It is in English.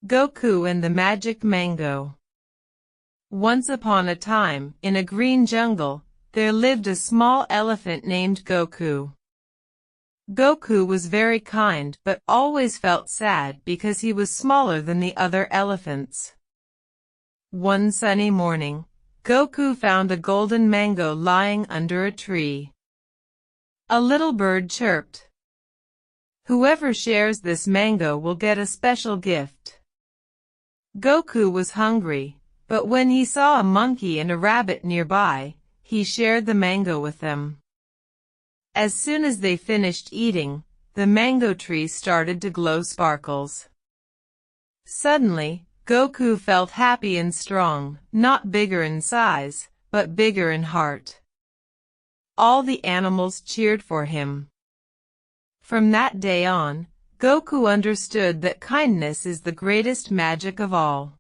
Goku and the Magic Mango. Once upon a time, in a green jungle, there lived a small elephant named Goku. Goku was very kind but always felt sad because he was smaller than the other elephants. One sunny morning, Goku found a golden mango lying under a tree. A little bird chirped. "Whoever shares this mango will get a special gift." Goku was hungry, but when he saw a monkey and a rabbit nearby, he shared the mango with them. As soon as they finished eating, the mango tree started to glow sparkles. Suddenly, Goku felt happy and strong, not bigger in size, but bigger in heart. All the animals cheered for him. From that day on, Goku understood that kindness is the greatest magic of all.